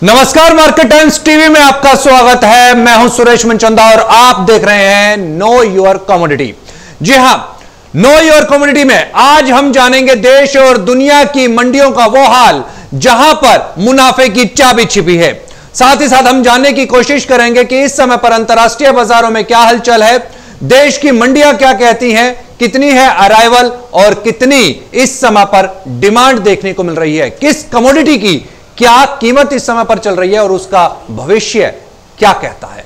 नमस्कार, market times TV में आपका स्वागत है। मैं हूं सुरेश मनचंदा और आप देख रहे हैं नो योर कमोडिटी। जी हां, नो योर कमोडिटी में आज हम जानेंगे देश और दुनिया की मंडियों का वो हाल जहां पर मुनाफे की चाबी छिपी है। साथ ही साथ हम जानने की कोशिश करेंगे कि इस समय पर अंतर्राष्ट्रीय बाजारों में क्या हलचल है, देश की मंडियां क्या कहती हैं, कितनी है अराइवल और कितनी इस समय पर डिमांड देखने को मिल रही है, किस कमोडिटी की क्या कीमत इस समय पर चल रही है और उसका भविष्य क्या कहता है।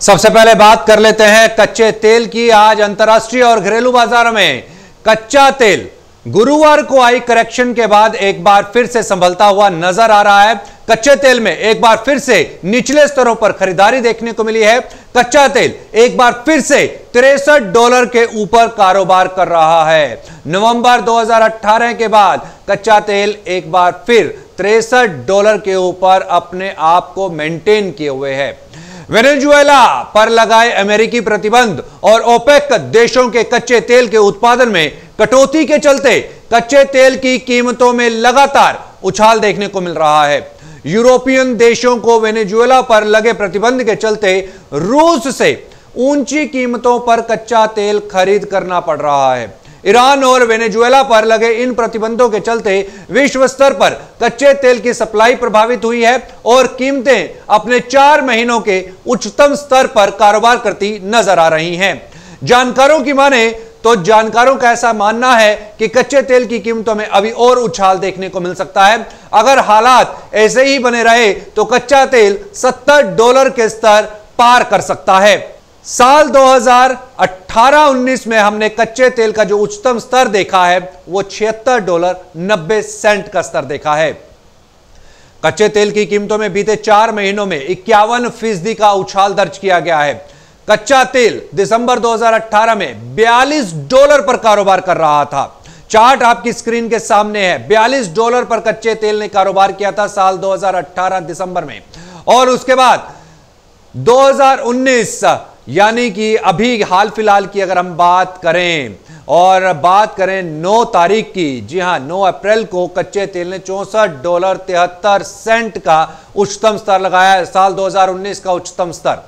सबसे पहले बात कर लेते हैं कच्चे तेल की। आज अंतर्राष्ट्रीय और घरेलू बाजारों में कच्चा तेल गुरुवार को आई करेक्शन के बाद एक बार फिर से संभलता हुआ नजर आ रहा है। कच्चे तेल में एक बार फिर से निचले स्तरों पर खरीदारी देखने को मिली है। कच्चा तेल एक बार फिर से $63 के ऊपर कारोबार कर रहा है। नवंबर 2018 के बाद कच्चा तेल एक बार फिर $63 के ऊपर अपने आप को मेंटेन किए हुए है। वेनेजुएला पर लगाए अमेरिकी प्रतिबंध और ओपेक देशों के कच्चे तेल के उत्पादन में कटौती के चलते कच्चे तेल की कीमतों में लगातार उछाल देखने को मिल रहा है। यूरोपियन देशों को वेनेजुएला पर लगे प्रतिबंध के चलते रूस से ऊंची कीमतों पर कच्चा तेल खरीद करना पड़ रहा है। ईरान और वेनेजुएला पर लगे इन प्रतिबंधों के चलते विश्व स्तर पर कच्चे तेल की सप्लाई प्रभावित हुई है और कीमतें अपने 4 महीनों के उच्चतम स्तर पर कारोबार करती नजर आ रही हैं। जानकारों की माने तो जानकारों का ऐसा मानना है कि कच्चे तेल की कीमतों में अभी और उछाल देखने को मिल सकता है। अगर हालात ऐसे ही बने रहे तो कच्चा तेल $70 के स्तर पार कर सकता है। साल 2018-19 में हमने कच्चे तेल का जो उच्चतम स्तर देखा है वो $76.90 का स्तर देखा है। कच्चे तेल की कीमतों में बीते 4 महीनों में 51% का उछाल दर्ज किया गया है। कच्चा तेल दिसंबर 2018 में $42 पर कारोबार कर रहा था। चार्ट आपकी स्क्रीन के सामने है। $42 पर कच्चे तेल ने कारोबार किया था साल 2018 दिसंबर में, और उसके बाद 2019 यानी कि अभी हाल फिलहाल की अगर हम बात करें और बात करें 9 तारीख की, जी हां 9 अप्रैल को कच्चे तेल ने $64.73 का उच्चतम स्तर लगाया है, साल 2019 का उच्चतम स्तर।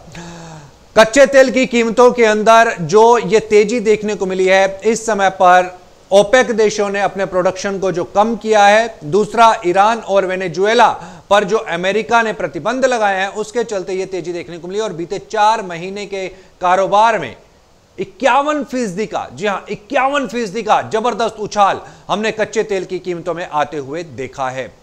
कच्चे तेल की कीमतों के अंदर जो ये तेजी देखने को मिली है, इस समय पर ओपेक देशों ने अपने प्रोडक्शन को जो कम किया है, दूसरा ईरान और वेनेजुएला पर जो अमेरिका ने प्रतिबंध लगाए हैं उसके चलते ये तेजी देखने को मिली और बीते 4 महीने के कारोबार में 51% का, जी हां 51% का जबरदस्त उछाल हमने कच्चे तेल की कीमतों में आते हुए देखा है।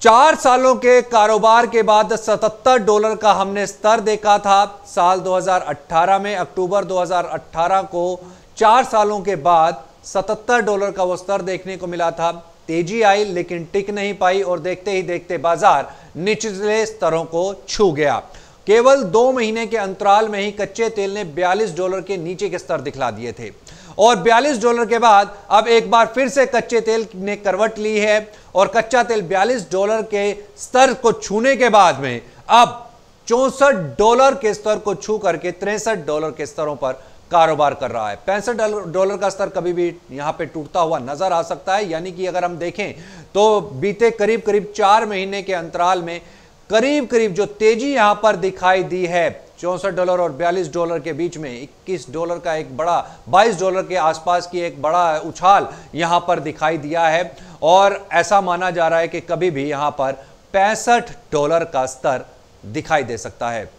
4 सालों के कारोबार के बाद $77 का हमने स्तर देखा था साल 2018 में। अक्टूबर 2018 को 4 सालों के बाद $77 का वो स्तर देखने को मिला था। तेजी आई लेकिन टिक नहीं पाई और देखते ही देखते बाजार निचले स्तरों को छू गया। केवल 2 महीने के अंतराल में ही कच्चे तेल ने $42 के नीचे के स्तर दिखला दिए थे और $42 के बाद अब एक बार फिर से कच्चे तेल ने करवट ली है और कच्चा तेल $42 के स्तर को छूने के बाद में अब $64 के स्तर को छू करके $63 के स्तरों पर कारोबार कर रहा है। $65 का स्तर कभी भी यहां पे टूटता हुआ नजर आ सकता है। यानी कि अगर हम देखें तो बीते करीब 4 महीने के अंतराल में करीब जो तेजी यहां पर दिखाई दी है, $64 और $42 के बीच में $21 का एक बड़ा, $22 के आसपास की एक बड़ा उछाल यहां पर दिखाई दिया है और ऐसा माना जा रहा है कि कभी भी यहां पर $65 का स्तर दिखाई दे सकता है।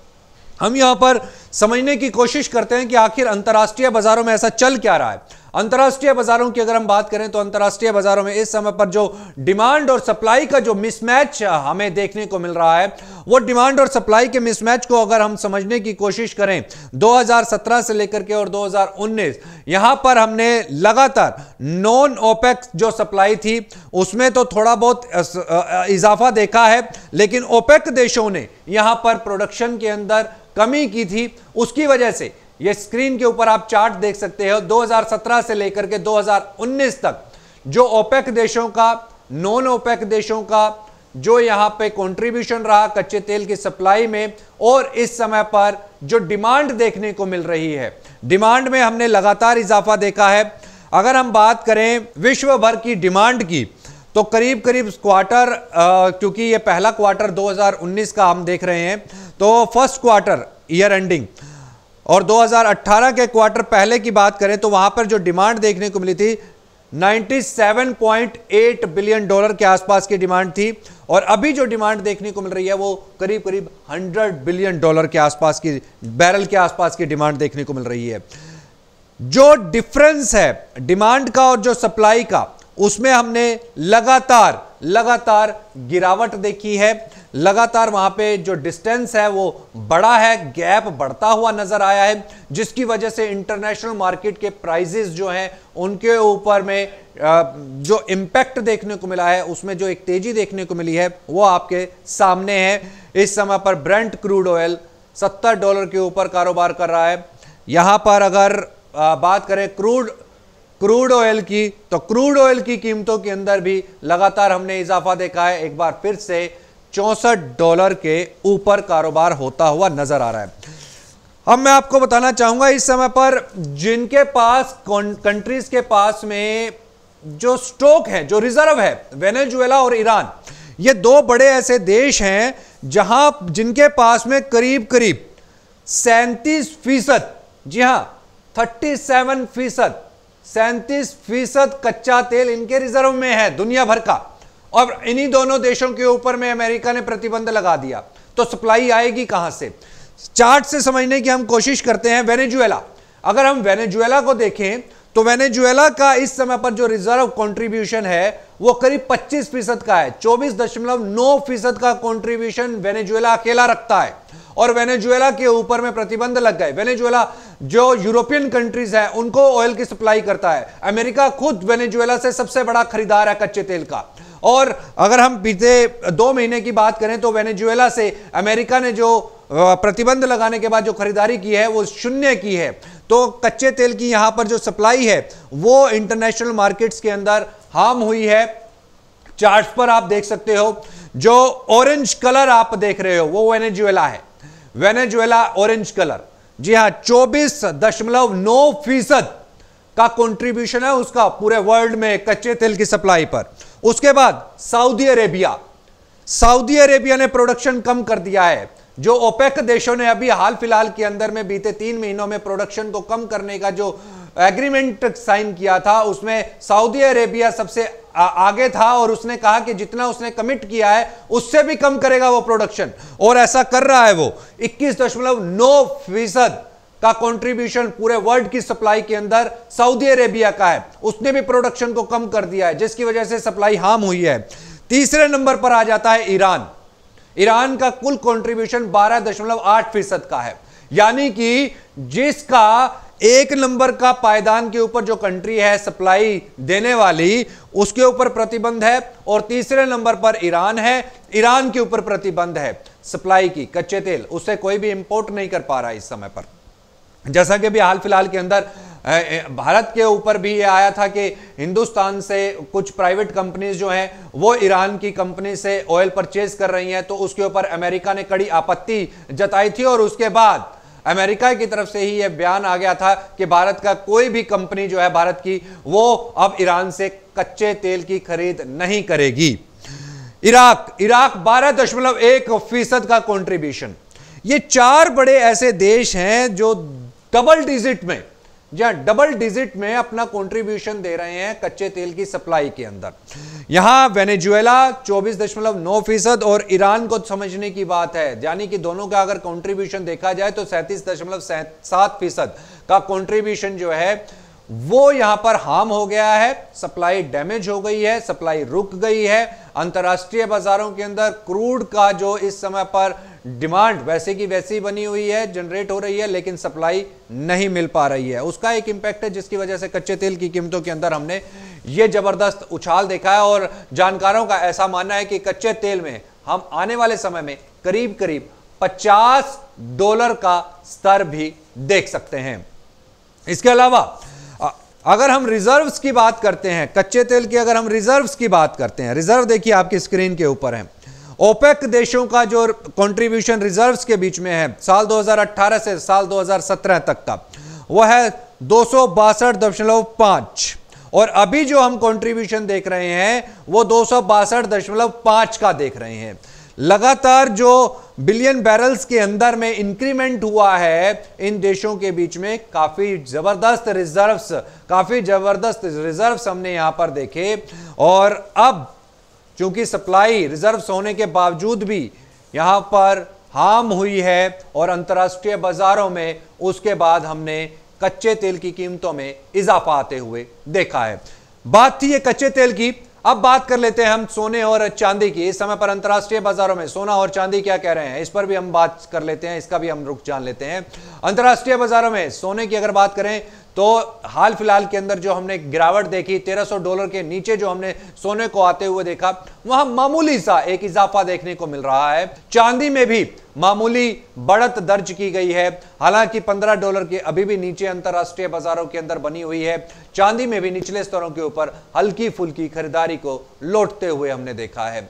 हम यहां पर समझने की कोशिश करते हैं कि आखिर अंतर्राष्ट्रीय बाजारों में ऐसा चल क्या रहा है। अंतर्राष्ट्रीय बाजारों की अगर हम बात करें तो अंतर्राष्ट्रीय बाजारों में इस समय पर जो डिमांड और सप्लाई का जो मिसमैच हमें देखने को मिल रहा है, वो डिमांड और सप्लाई के मिसमैच को अगर हम समझने की कोशिश करें 2017 से लेकर के और 2019, यहां पर हमने लगातार नॉन ओपेक जो सप्लाई थी उसमें तो थोड़ा बहुत इजाफा देखा है, लेकिन ओपेक देशों ने यहां पर प्रोडक्शन के अंदर कमी की थी। उसकी वजह से ये स्क्रीन के ऊपर आप चार्ट देख सकते हो, 2017 से लेकर के 2019 तक जो ओपेक देशों का, नॉन ओपेक देशों का जो यहां पे कंट्रीब्यूशन रहा कच्चे तेल की सप्लाई में, और इस समय पर जो डिमांड देखने को मिल रही है, डिमांड में हमने लगातार इजाफा देखा है। अगर हम बात करें विश्व भर की डिमांड की, तो करीब करीब क्वार्टर, क्योंकि ये पहला क्वार्टर 2019 का हम देख रहे हैं, तो फर्स्ट क्वार्टर ईयर एंडिंग और 2018 के क्वार्टर पहले की बात करें तो वहां पर जो डिमांड देखने को मिली थी 97.8 बिलियन डॉलर के आसपास की डिमांड थी, और अभी जो डिमांड देखने को मिल रही है वो करीब करीब 100 बिलियन डॉलर के आसपास की, बैरल के आसपास की डिमांड देखने को मिल रही है। जो डिफरेंस है डिमांड का और जो सप्लाई का, उसमें हमने लगातार गिरावट देखी है। लगातार वहां पे जो डिस्टेंस है वो बड़ा है, गैप बढ़ता हुआ नजर आया है, जिसकी वजह से इंटरनेशनल मार्केट के प्राइसेस जो हैं उनके ऊपर में जो इंपैक्ट देखने को मिला है, उसमें जो एक तेजी देखने को मिली है वो आपके सामने है। इस समय पर ब्रेंट क्रूड ऑयल $70 के ऊपर कारोबार कर रहा है। यहां पर अगर बात करें क्रूड ऑयल की, तो क्रूड ऑयल की कीमतों के अंदर भी लगातार हमने इजाफा देखा है। एक बार फिर से $64 के ऊपर कारोबार होता हुआ नजर आ रहा है। अब मैं आपको बताना चाहूंगा इस समय पर जिनके पास, कंट्रीज के पास में जो स्टॉक है, जो रिजर्व है, वेनेजुएला और ईरान, ये दो बड़े ऐसे देश हैं जहां जिनके पास में करीब करीब 37%, जी हां 37% कच्चा तेल इनके रिजर्व में है दुनिया भर का, और इन्हीं दोनों देशों के ऊपर में अमेरिका ने प्रतिबंध लगा दिया, तो सप्लाई आएगी कहां से? चार्ट से समझने की हम कोशिश करते हैं। वेनेजुएला, अगर हम वेनेजुएला को देखें तो वेनेजुएला का इस समय पर जो रिजर्व कंट्रीब्यूशन है वो करीब 25% का है। 24.9% का कंट्रीब्यूशन वेनेजुएला अकेला रखता है, और वेनेजुएला के ऊपर में प्रतिबंध लग गए। वेनेजुएला जो यूरोपियन कंट्रीज हैं उनको ऑयल की सप्लाई करता है। अमेरिका खुद वेनेजुएला से सबसे बड़ा खरीदार है कच्चे तेल का, और अगर हम बीते 2 महीने की बात करें तो वेनेजुएला से अमेरिका ने जो प्रतिबंध लगाने के बाद जो खरीदारी की है वो 0 की है। तो कच्चे तेल की यहां पर जो सप्लाई है वो इंटरनेशनल मार्केट्स के अंदर हार्म हुई है। चार्ट्स पर आप देख सकते हो, जो ऑरेंज कलर आप देख रहे हो वो वेनेजुएला है, वेनेजुएला ऑरेंज कलर, जी हां 24.9% का कंट्रीब्यूशन है उसका पूरे वर्ल्ड में कच्चे तेल की सप्लाई पर। उसके बाद सऊदी अरेबिया ने प्रोडक्शन कम कर दिया है। जो ओपेक देशों ने अभी हाल फिलहाल के अंदर में बीते 3 महीनों में प्रोडक्शन को कम करने का जो एग्रीमेंट साइन किया था, उसमें सऊदी अरेबिया सबसे आगे था, और उसने कहा कि जितना उसने कमिट किया है उससे भी कम करेगा वो प्रोडक्शन, और ऐसा कर रहा है वो। 21.9% का कंट्रीब्यूशन पूरे वर्ल्ड की सप्लाई के अंदर सऊदी अरेबिया का है। उसने भी प्रोडक्शन को कम कर दिया है, जिसकी वजह से सप्लाई हार्म हुई है। तीसरे नंबर पर आ जाता है ईरान। ईरान का कुल कंट्रीब्यूशन 12.8% का है, यानी कि जिसका 1 नंबर का पायदान के ऊपर जो कंट्री है सप्लाई देने वाली, उसके ऊपर प्रतिबंध है, और तीसरे नंबर पर ईरान है। ईरान के ऊपर प्रतिबंध है सप्लाई की, कच्चे तेल उससे कोई भी इंपोर्ट नहीं कर पा रहा है इस समय पर। जैसा कि भी हाल फिलहाल के अंदर भारत के ऊपर भी ये आया था कि हिंदुस्तान से कुछ प्राइवेट कंपनीज जो हैं वो ईरान की कंपनी से ऑयल परचेज कर रही हैं, तो उसके ऊपर अमेरिका ने कड़ी आपत्ति जताई थी, और उसके बाद अमेरिका की तरफ से ही यह बयान आ गया था कि भारत का कोई भी कंपनी जो है भारत की, वो अब ईरान से कच्चे तेल की खरीद नहीं करेगी। इराक 12.1% का कंट्रीब्यूशन। ये 4 बड़े ऐसे देश हैं जो डबल डिजिट में अपना कंट्रीब्यूशन दे रहे हैं कच्चे तेल की सप्लाई के अंदर। यहां वेनेजुएला 24.9% और ईरान को समझने की बात है, यानी कि दोनों का अगर कंट्रीब्यूशन देखा जाए तो 37.7% का कंट्रीब्यूशन जो है वो यहां पर हार्म हो गया है। सप्लाई डैमेज हो गई है, सप्लाई रुक गई है। अंतरराष्ट्रीय बाजारों के अंदर क्रूड का जो इस समय पर डिमांड वैसे की वैसी बनी हुई है, जनरेट हो रही है, लेकिन सप्लाई नहीं मिल पा रही है। उसका एक इंपैक्ट है जिसकी वजह से कच्चे तेल की कीमतों के अंदर हमने ये जबरदस्त उछाल देखा है, और जानकारों का ऐसा मानना है कि कच्चे तेल में हम आने वाले समय में करीब करीब $50 का स्तर भी देख सकते हैं। इसके अलावा अगर हम रिजर्व्स की बात करते हैं, कच्चे तेल की अगर हम रिजर्व्स की बात करते हैं, रिजर्व देखिए आपकी स्क्रीन के ऊपर है। ओपेक देशों का जो कंट्रीब्यूशन रिजर्व्स के बीच में है साल 2018 से साल 2017 तक का, वह है 262.5, और अभी जो हम कंट्रीब्यूशन देख रहे हैं वो 262.5 का देख रहे हैं। लगातार जो बिलियन बैरल्स के अंदर में इंक्रीमेंट हुआ है इन देशों के बीच में, काफी जबरदस्त रिजर्व्स हमने यहां पर देखे। और अब चूंकि सप्लाई रिजर्व्स होने के बावजूद भी यहां पर हार्म हुई है और अंतर्राष्ट्रीय बाजारों में उसके बाद हमने कच्चे तेल की कीमतों में इजाफा आते हुए देखा है। बात थी ये कच्चे तेल की। अब बात कर लेते हैं हम सोने और चांदी की। इस समय पर अंतर्राष्ट्रीय बाजारों में सोना और चांदी क्या कह रहे हैं, इस पर भी हम बात कर लेते हैं, इसका भी हम रुख जान लेते हैं। अंतर्राष्ट्रीय बाजारों में सोने की अगर बात करें तो हाल फिलहाल के अंदर जो हमने गिरावट देखी, $1300 के नीचे जो हमने सोने को आते हुए देखा, वहां मामूली सा एक इजाफा देखने को मिल रहा है। चांदी में भी मामूली बढ़त दर्ज की गई है, हालांकि $15 के अभी भी नीचे अंतरराष्ट्रीय बाजारों के अंदर बनी हुई है। चांदी में भी निचले स्तरों के ऊपर हल्की फुल्की खरीदारी को लौटते हुए हमने देखा है।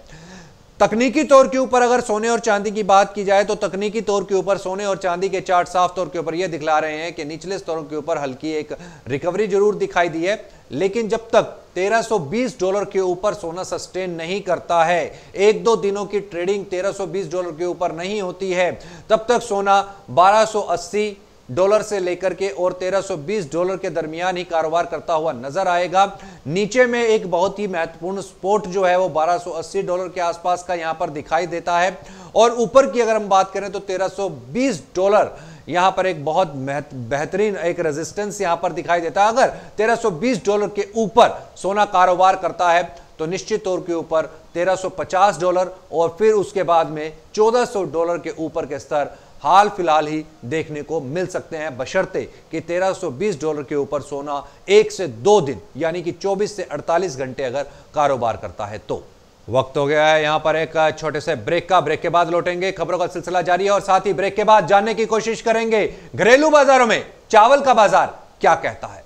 तकनीकी तौर के ऊपर अगर सोने और चांदी की बात की जाए तो तकनीकी तौर के ऊपर सोने और चांदी के चार्ट साफ तौर के ऊपर यह दिखला रहे हैं कि निचले स्तरों के ऊपर हल्की एक रिकवरी जरूर दिखाई दी है, लेकिन जब तक $1320 के ऊपर सोना सस्टेन नहीं करता है, एक दो दिनों की ट्रेडिंग $1320 के ऊपर नहीं होती है, तब तक सोना $1280 से लेकर के और $1320 के दरमियान ही कारोबार करता हुआ नजर आएगा। नीचे में एक बहुत ही महत्वपूर्ण सपोर्ट जो है वो $1280 के आसपास का यहां पर दिखाई देता है, और ऊपर की अगर हम बात करें तो $1320 यहां पर एक बहुत बेहतरीन एक रेजिस्टेंस यहां पर दिखाई देता है। अगर $1320 के ऊपर सोना कारोबार करता है तो निश्चित तौर के ऊपर $1350 और फिर उसके बाद में $1400 के ऊपर के स्तर हाल फिलहाल ही देखने को मिल सकते हैं, बशर्ते कि $1320 के ऊपर सोना 1 से 2 दिन यानी कि 24 से 48 घंटे अगर कारोबार करता है तो। वक्त हो गया है यहां पर एक छोटे से ब्रेक का। ब्रेक के बाद लौटेंगे, खबरों का सिलसिला जारी है और साथ ही ब्रेक के बाद जानने की कोशिश करेंगे घरेलू बाजारों में चावल का बाजार क्या कहता है।